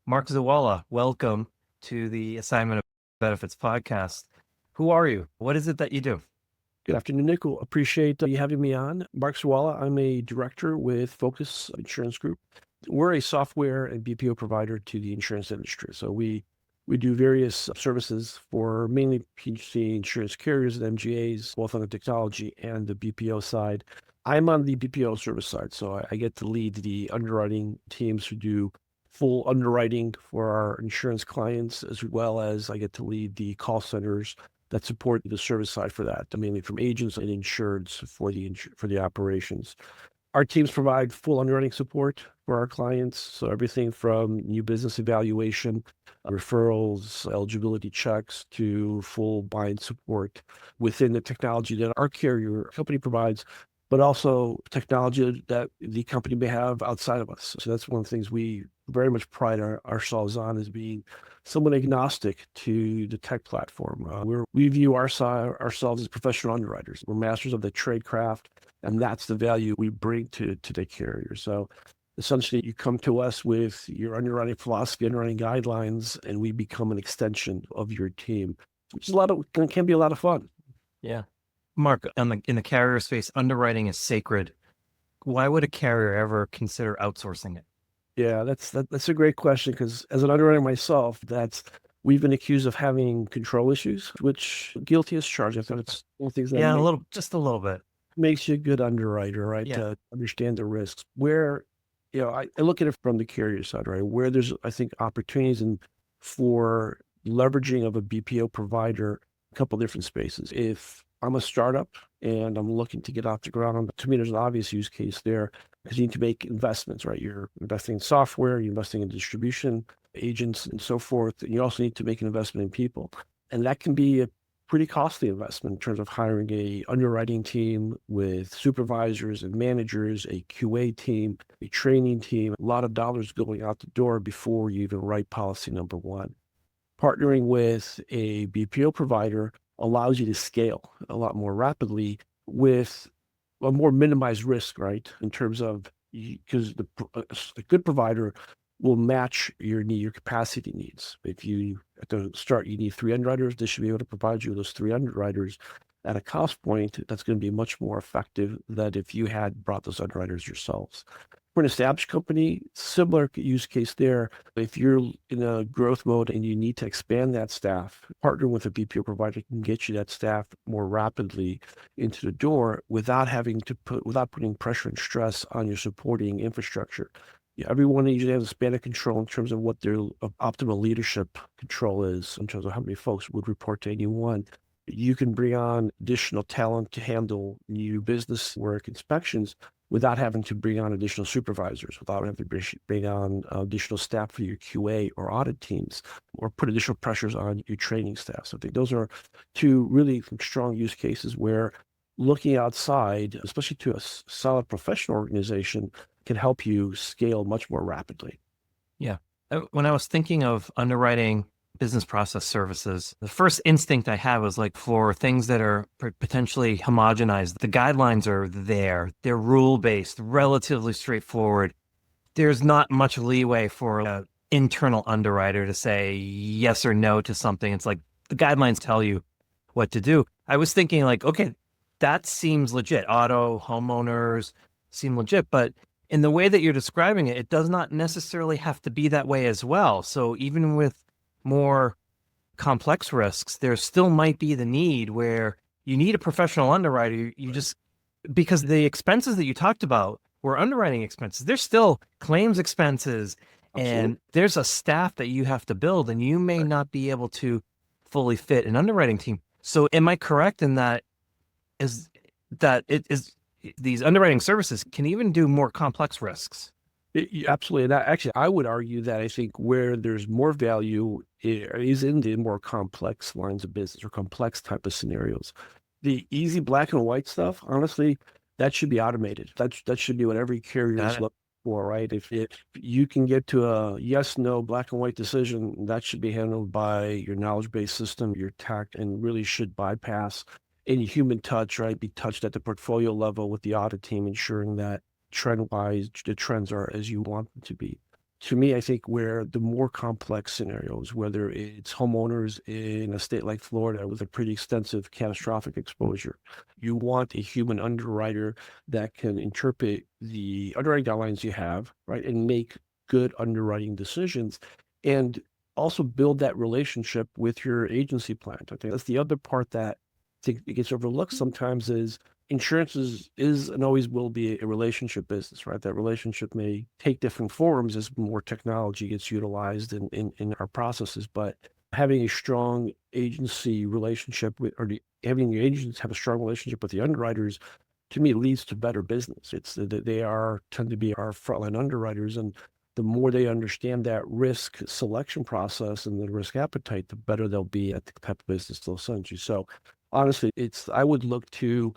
Mark Zuwala, welcome to the Assignment of Benefits podcast. Who are you? What is it that you do? Good afternoon, Nick. Appreciate you having me on. Mark Zuwala. I'm a director with Focus Insurance Group. We're a software and BPO provider to the insurance industry. So we do various services for mainly P&C insurance carriers and MGAs, both on the technology and the BPO side. I'm on the BPO service side, so I get to lead the underwriting teams who do full underwriting for our insurance clients, as well as I get to lead the call centers that support the service side for that, mainly from agents and insureds for the operations. Our teams provide full underwriting support for our clients. So everything from new business evaluation, referrals, eligibility checks to full bind support within the technology that our carrier company provides, but also technology that the company may have outside of us. So that's one of the things we very much pride ourselves on, is being somewhat agnostic to the tech platform. We view ourselves as professional underwriters. We're masters of the trade craft, and that's the value we bring to the carrier. So essentially, you come to us with your underwriting philosophy, underwriting guidelines, and we become an extension of your team, which is can be a lot of fun. Yeah. Mark, in the carrier space, underwriting is sacred. Why would a carrier ever consider outsourcing it? Yeah, that's a great question, because as an underwriter myself, we've been accused of having control issues, which guilty as charged. I thought it's one of the things that Yeah, just a little bit. makes you a good underwriter, right? Yeah. To understand the risks. Where, I look at it from the carrier side, right? Where there's, I think, opportunities for leveraging of a BPO provider, a couple different spaces. If I'm a startup and I'm looking to get off the ground, to me, there's an obvious use case there, because you need to make investments, right? You're investing in software, you're investing in distribution, agents, and so forth. And you also need to make an investment in people. And that can be a pretty costly investment in terms of hiring a underwriting team with supervisors and managers, a QA team, a training team, a lot of dollars going out the door before you even write policy number one. Partnering with a BPO provider allows you to scale a lot more rapidly with a more minimized risk, right? In terms of, because a good provider will match your capacity needs. If you, at the start, you need 3 underwriters, they should be able to provide you those 3 underwriters at a cost point that's going to be much more effective than if you had brought those underwriters yourselves. For an established company, similar use case there. If you're in a growth mode and you need to expand that staff, partnering with a BPO provider can get you that staff more rapidly into the door without putting pressure and stress on your supporting infrastructure. Yeah, everyone usually has a span of control in terms of what their optimal leadership control is, in terms of how many folks would report to anyone. You can bring on additional talent to handle new business work inspections without having to bring on additional supervisors, without having to bring on additional staff for your QA or audit teams, or put additional pressures on your training staff. So I think those are 2 really strong use cases where looking outside, especially to a solid professional organization, can help you scale much more rapidly. Yeah. When I was thinking of underwriting business process services, the first instinct I had was like, for things that are potentially homogenized, the guidelines are there, they're rule-based, relatively straightforward. There's not much leeway for an internal underwriter to say yes or no to something. It's like the guidelines tell you what to do. I was thinking like, okay, that seems legit. Auto, homeowners seem legit, but in the way that you're describing it, it does not necessarily have to be that way as well. So even with more complex risks, there still might be the need where you need a professional underwriter. You just, because the expenses that you talked about were underwriting expenses, there's still claims expenses, Absolutely. and there's a staff that you have to build, and you may not be able to fully fit an underwriting team. So am I correct in that it is these underwriting services can even do more complex risks? Absolutely. And actually, I would argue that I think where there's more value is in the more complex lines of business or complex type of scenarios. The easy black and white stuff, honestly, that should be automated. That should be what every carrier Got is it. looking for, right? If you can get to a yes, no, black and white decision, that should be handled by your knowledge-based system, your tech, and really should bypass any human touch, right? Be touched at the portfolio level with the audit team, ensuring that trend-wise, the trends are as you want them to be. To me, I think where the more complex scenarios, whether it's homeowners in a state like Florida with a pretty extensive catastrophic exposure, you want a human underwriter that can interpret the underwriting guidelines you have, right, and make good underwriting decisions, and also build that relationship with your agency plan. I think that's the other part that I think it gets overlooked sometimes is insurance is and always will be a relationship business, right? That relationship may take different forms as more technology gets utilized in our processes, but having a strong agency relationship with, having the agents have a strong relationship with the underwriters, to me, leads to better business. It's that they tend to be our frontline underwriters, and the more they understand that risk selection process and the risk appetite, the better they'll be at the type of business they'll send you. So honestly, I would look to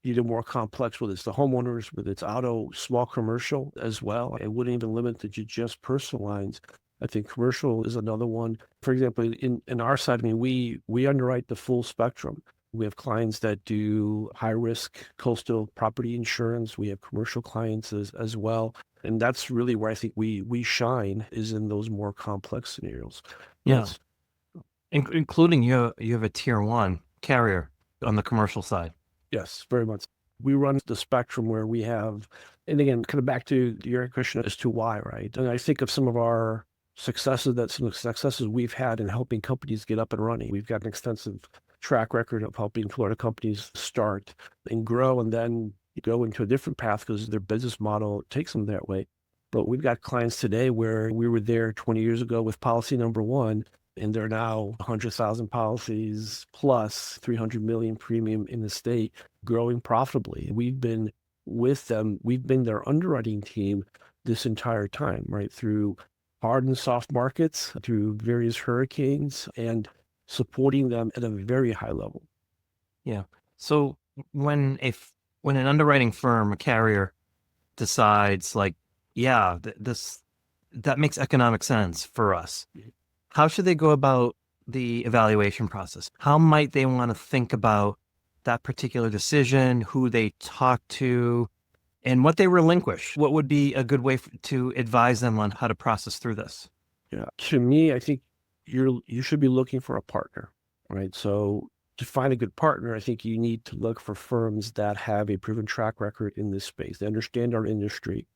either more complex, whether it's the homeowners, whether it's auto, small commercial as well. It wouldn't even limit it to just personal lines. I think commercial is another one. For example, in our side, I mean, we underwrite the full spectrum. We have clients that do high risk coastal property insurance. We have commercial clients as well. And that's really where I think we shine, is in those more complex scenarios. Yeah. That's Including you have a tier one carrier on the commercial side. Yes, very much. We run the spectrum where we have, and again, kind of back to your question as to why, right? And I think of some of the successes we've had in helping companies get up and running. We've got an extensive track record of helping Florida companies start and grow and then go into a different path because their business model takes them that way. But we've got clients today where we were there 20 years ago with policy number one, and they're now 100,000 policies plus 300 million premium in the state, growing profitably. We've been with them. We've been their underwriting team this entire time, right? Through hard and soft markets, through various hurricanes, and supporting them at a very high level. Yeah. So when an underwriting firm, a carrier, decides like, yeah, that makes economic sense for us, how should they go about the evaluation process? How might they want to think about that particular decision, who they talk to, and what they relinquish? What would be a good way to advise them on how to process through this? Yeah. To me, I think you should be looking for a partner, right? So to find a good partner, I think you need to look for firms that have a proven track record in this space. They understand our industry.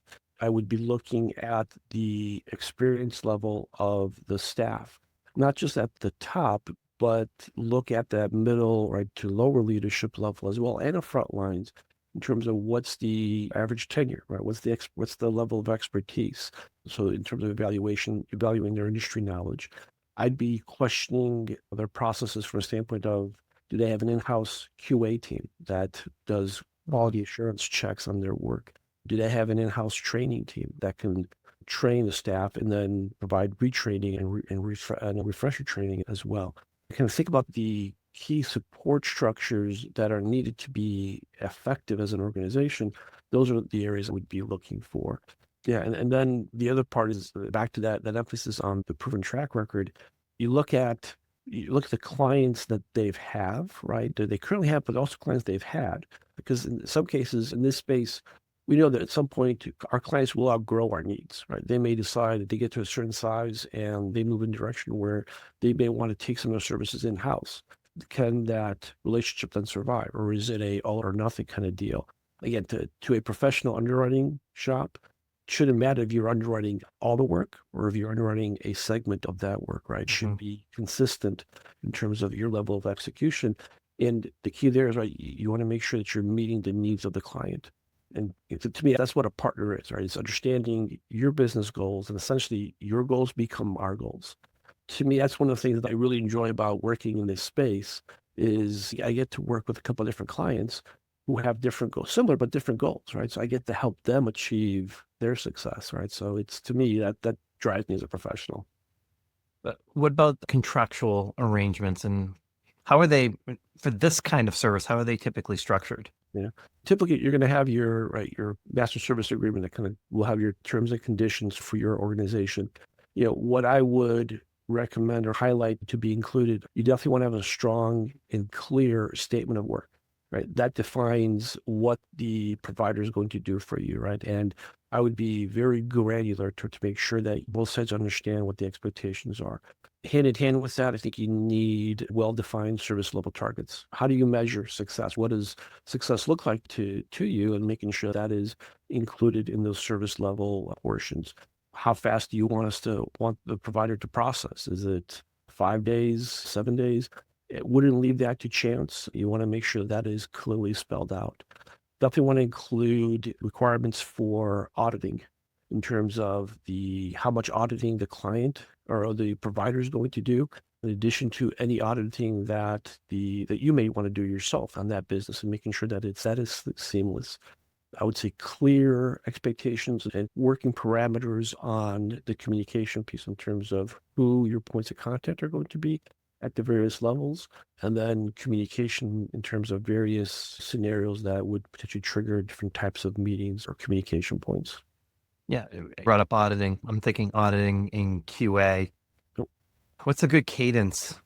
I would be looking at the experience level of the staff, not just at the top, but look at that middle, right, to lower leadership level as well, and the front lines in terms of what's the average tenure, right? What's the level of expertise? So in terms of evaluating their industry knowledge, I'd be questioning their processes from a standpoint of, do they have an in-house QA team that does quality assurance checks on their work? Do they have an in-house training team that can train the staff and then provide retraining and refresher training as well? I kind of think about the key support structures that are needed to be effective as an organization. Those are the areas I would be looking for. Yeah, and then the other part is back to that emphasis on the proven track record. You look at the clients that they've have, right? That they currently have, but also clients they've had. Because in some cases in this space, we know that at some point our clients will outgrow our needs, right? They may decide that they get to a certain size and they move in a direction where they may want to take some of their services in-house. Can that relationship then survive, or is it a all or nothing kind of deal? Again, to a professional underwriting shop, it shouldn't matter if you're underwriting all the work or if you're underwriting a segment of that work, right? It should be consistent in terms of your level of execution. And the key there is, right, you want to make sure that you're meeting the needs of the client. And to me, that's what a partner is, right? It's understanding your business goals, and essentially your goals become our goals. To me, that's one of the things that I really enjoy about working in this space is I get to work with a couple of different clients who have different goals, similar but different goals, right? So I get to help them achieve their success, right? So it's, to me, that drives me as a professional. But what about contractual arrangements, and how are they for this kind of service? How are they typically structured? Yeah. Typically, you're going to have your master service agreement that kind of will have your terms and conditions for your organization. What I would recommend or highlight to be included, you definitely want to have a strong and clear statement of work, right? That defines what the provider is going to do for you, right? And I would be very granular to make sure that both sides understand what the expectations are. Hand in hand with that, I think you need well-defined service level targets. How do you measure success? What does success look like to you, and making sure that is included in those service level portions? How fast do you want the provider to process? Is it 5 days, 7 days? It wouldn't leave that to chance. You want to make sure that is clearly spelled out. Definitely want to include requirements for auditing in terms of how much auditing the client or the provider is going to do, in addition to any auditing that you may want to do yourself on that business, and making sure that that is seamless. I would say clear expectations and working parameters on the communication piece in terms of who your points of contact are going to be at the various levels, and then communication in terms of various scenarios that would potentially trigger different types of meetings or communication points. Yeah, brought up auditing. I'm thinking auditing in QA. Yep. What's a good cadence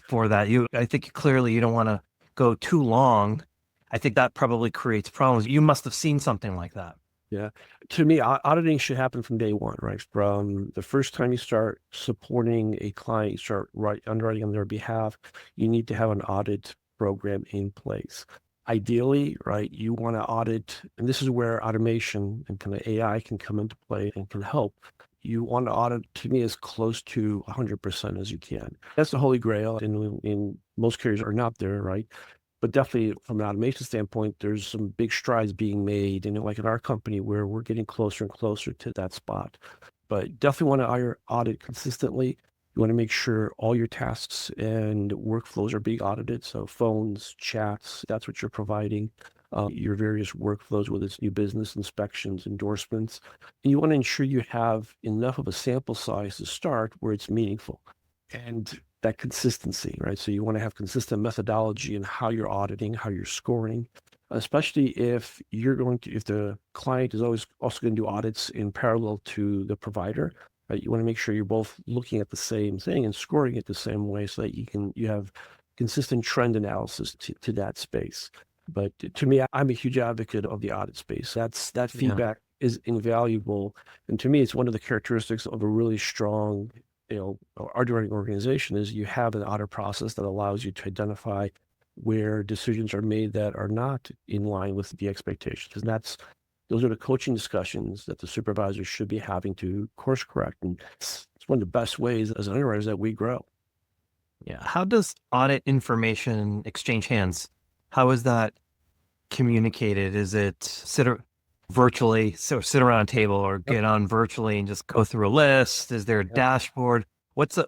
for that? I think clearly you don't want to go too long. I think that probably creates problems. You must have seen something like that. Yeah. To me, auditing should happen from day one, right? From the first time you start supporting a client, you start underwriting on their behalf, you need to have an audit program in place. Ideally, right, you want to audit, and this is where automation and kind of AI can come into play and can help. You want to audit, to me, as close to 100% as you can. That's the holy grail, and in most carriers are not there, right? But definitely from an automation standpoint, there's some big strides being made. And like in our company, where we're getting closer and closer to that spot. But definitely want to audit consistently. You want to make sure all your tasks and workflows are being audited. So phones, chats, that's what you're providing. Your various workflows, whether it's new business inspections, endorsements. And you want to ensure you have enough of a sample size to start where it's meaningful. And that consistency, right? So you want to have consistent methodology in how you're auditing, how you're scoring, especially if the client is always also going to do audits in parallel to the provider, right? You want to make sure you're both looking at the same thing and scoring it the same way, so that you have consistent trend analysis to that space. But to me, I'm a huge advocate of the audit space. That feedback is invaluable. And to me, it's one of the characteristics of a really strong underwriting organization is you have an audit process that allows you to identify where decisions are made that are not in line with the expectations. Because those are the coaching discussions that the supervisors should be having to course correct. And it's one of the best ways as underwriters that we grow. Yeah. How does audit information exchange hands? How is that communicated? Is it sit around a table, or get on virtually and just go through a list? Is there a dashboard? What's a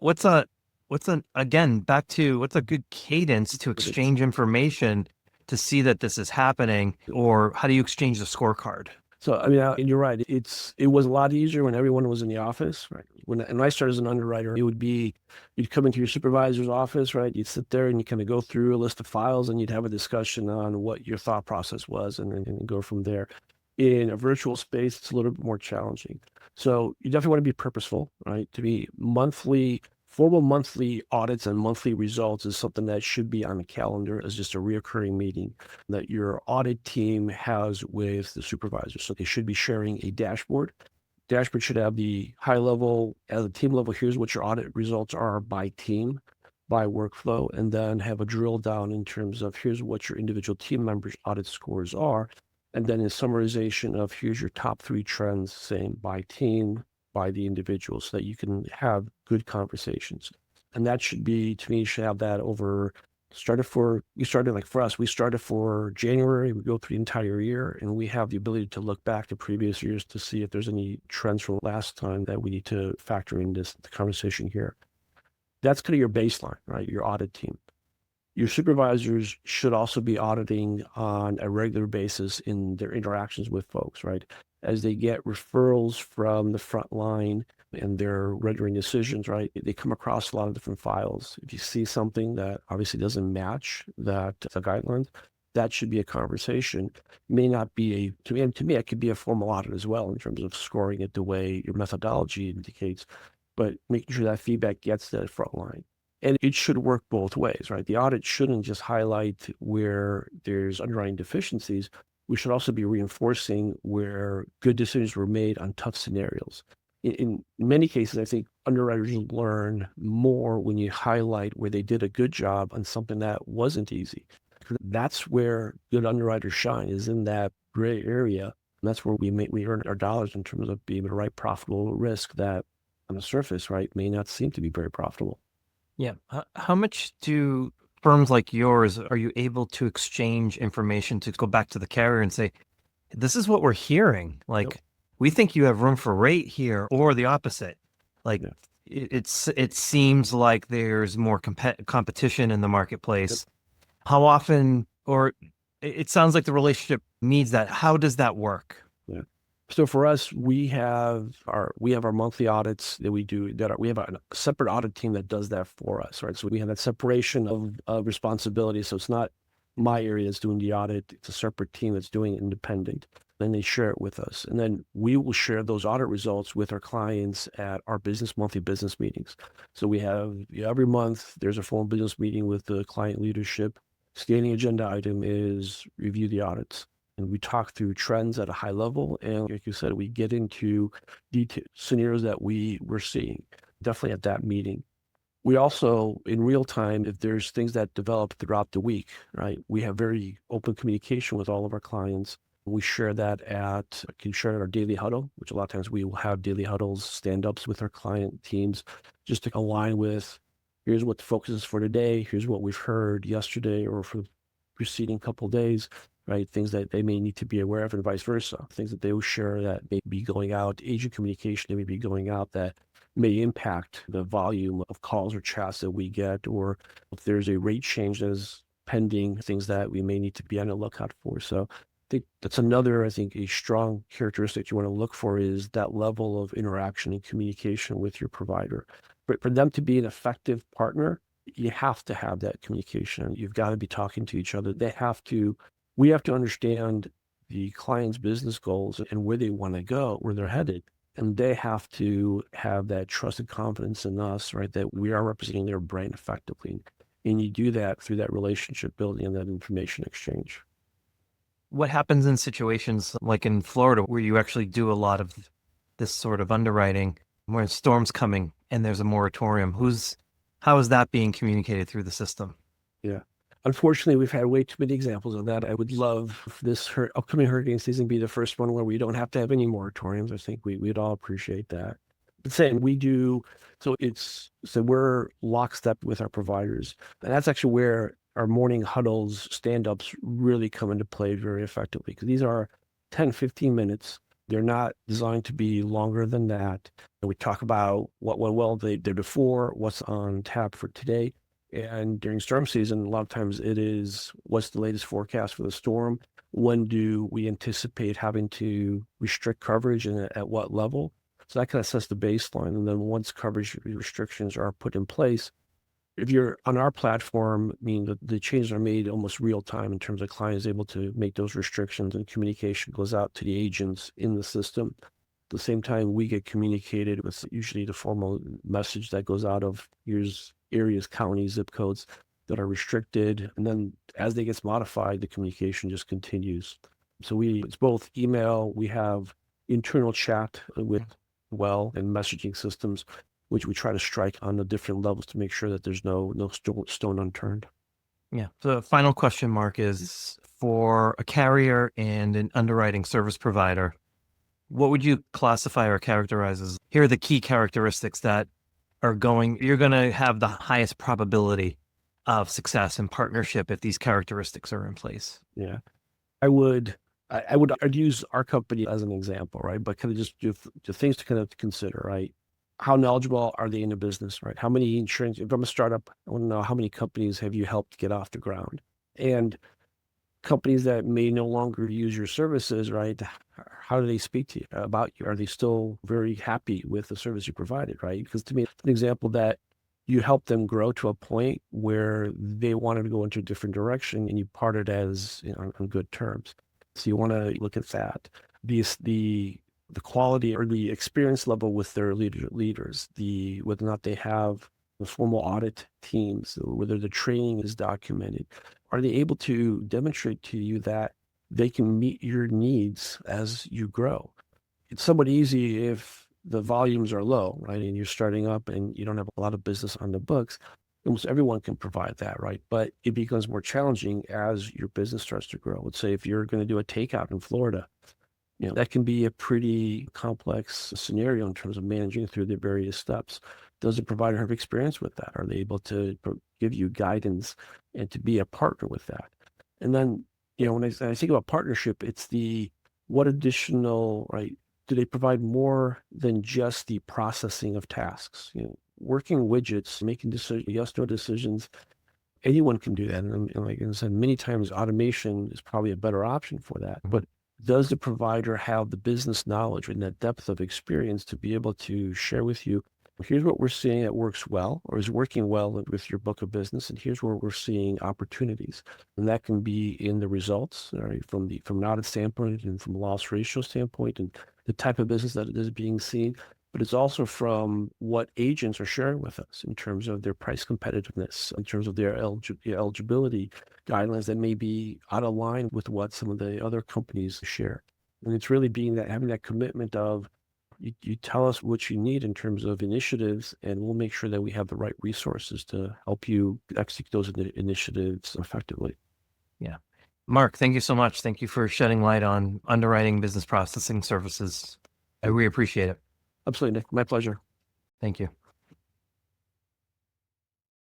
good cadence to exchange information to see that this is happening? Or how do you exchange the scorecard? So, I mean, and you're right. It was a lot easier when everyone was in the office, right? When I started as an underwriter, you'd come into your supervisor's office, right? You'd sit there and you kind of go through a list of files, and you'd have a discussion on what your thought process was, and go from there. In a virtual space, it's a little bit more challenging. So you definitely want to be purposeful, right? To be formal monthly audits and monthly results is something that should be on the calendar as just a reoccurring meeting that your audit team has with the supervisor. So they should be sharing a dashboard. Dashboard should have the high level, at the team level, here's what your audit results are by team, by workflow, and then have a drill down in terms of here's what your individual team members' audit scores are. And then a summarization of here's your top 3 trends, same by team, by the individual, so that you can have good conversations. And that should be, to me, you should have that for us, we started for January, we go through the entire year, and we have the ability to look back to previous years to see if there's any trends from last time that we need to factor in the conversation here. That's kind of your baseline, right? Your audit team. Your supervisors should also be auditing on a regular basis in their interactions with folks, right? As they get referrals from the front line and they're rendering decisions, right? They come across a lot of different files. If you see something that obviously doesn't match the guidelines, that should be a conversation. It may not be to me, it could be a formal audit as well in terms of scoring it the way your methodology indicates, but making sure that feedback gets to the front line. And it should work both ways, right? The audit shouldn't just highlight where there's underwriting deficiencies, we should also be reinforcing where good decisions were made on tough scenarios. In many cases, I think underwriters learn more when you highlight where they did a good job on something that wasn't easy. That's where good underwriters shine, is in that gray area. And that's where we earn our dollars in terms of being able to write profitable risk that on the surface, right, may not seem to be very profitable. Yeah. How much do firms like yours, are you able to exchange information to go back to the carrier and say, this is what we're hearing? Yep. Like, we think you have room for rate here, or the opposite. Like, Yeah. it seems like there's more competition in the Yep. marketplace. How often, or it sounds like the relationship needs that. How does that work? Yeah. So for us, we have our monthly audits that we do we have a separate audit team that does that for us, right? So we have that separation of responsibility. So it's not my area that's doing the audit. It's a separate team that's doing it independent. Then they share it with us. And then we will share those audit results with our clients at our monthly business meetings. So we have every month, there's a formal business meeting with the client leadership. Standing agenda item is review the audits. And we talk through trends at a high level. And like you said, we get into detail scenarios that we're seeing, definitely at that meeting. We also, in real time, if there's things that develop throughout the week, right, we have very open communication with all of our clients. We share that can share at our daily huddle, which a lot of times we will have daily huddles, stand-ups with our client teams, just to align with, here's what the focus is for today, here's what we've heard yesterday or for the preceding couple of days, right? Things that they may need to be aware of and vice versa. Things that they will share that may be going out, agent communication that may be going out that may impact the volume of calls or chats that we get, or if there's a rate change that is pending, things that we may need to be on the lookout for. So I think that's another, I think, a strong characteristic you want to look for is that level of interaction and communication with your provider. But for them to be an effective partner, you have to have that communication. You've got to be talking to each other. We have to understand the client's business goals and where they want to go, where they're headed. And they have to have that trust and confidence in us, right? That we are representing their brand effectively. And you do that through that relationship building and that information exchange. What happens in situations like in Florida where you actually do a lot of this sort of underwriting, where a storm's coming and there's a moratorium? How is that being communicated through the system? Yeah. Unfortunately, we've had way too many examples of that. I would love this upcoming hurricane season be the first one where we don't have to have any moratoriums. I think we'd all appreciate that. But saying we do, so we're lockstep with our providers. And that's actually where our morning huddles, stand-ups really come into play very effectively, because these are 10, 15 minutes. They're not designed to be longer than that. And we talk about what went well the day before, what's on tap for today. And during storm season, a lot of times it is, what's the latest forecast for the storm? When do we anticipate having to restrict coverage and at what level? So that kind of sets the baseline. And then once coverage restrictions are put in place, if you're on our platform, meaning that the changes are made almost real time in terms of clients able to make those restrictions, and communication goes out to the agents in the system. At the same time, we get communicated with usually the formal message that goes out of here's areas, counties, zip codes that are restricted. And then as they gets modified, the communication just continues. So it's both email, we have internal chat with and messaging systems, which we try to strike on the different levels to make sure that there's no stone unturned. Yeah. So the final question, Mark, is for a carrier and an underwriting service provider, what would you classify or characterize as, here are the key characteristics that you're going to have the highest probability of success and partnership if these characteristics are in place? Yeah. I'd use our company as an example, right? But kind of just the things to kind of consider, right? How knowledgeable are they in the business, right? How many insurance, if I'm a startup, I want to know how many companies have you helped get off the ground? And companies that may no longer use your services, right? How do they speak to you about you? Are they still very happy with the service you provided, right? Because to me, it's an example that you help them grow to a point where they wanted to go into a different direction and you parted as on good terms. So you want to look at that. The quality or the experience level with their leaders, whether or not they have the formal audit teams, whether the training is documented. Are they able to demonstrate to you that they can meet your needs as you grow. It's somewhat easy if the volumes are low, right? And you're starting up and you don't have a lot of business on the books. Almost everyone can provide that, right? But it becomes more challenging as your business starts to grow. Let's say if you're going to do a takeout in Florida, that can be a pretty complex scenario in terms of managing through the various steps. Does the provider have experience with that? Are they able to give you guidance and to be a partner with that? And then, when I think about partnership, it's what additional, right? Do they provide more than just the processing of tasks? Working widgets, making yes, no decisions. Anyone can do that. And like I said, many times automation is probably a better option for that. But does the provider have the business knowledge and that depth of experience to be able to share with you, here's what we're seeing that works well or is working well with your book of business, and here's where we're seeing opportunities. And that can be in the results, right, from an audit standpoint and from a loss ratio standpoint and the type of business that is being seen. But it's also from what agents are sharing with us in terms of their price competitiveness, in terms of their eligibility guidelines that may be out of line with what some of the other companies share. And it's really having that commitment of you tell us what you need in terms of initiatives, and we'll make sure that we have the right resources to help you execute those initiatives effectively. Yeah. Mark, thank you so much. Thank you for shedding light on underwriting business processing services. I really appreciate it. Absolutely, Nick. My pleasure. Thank you.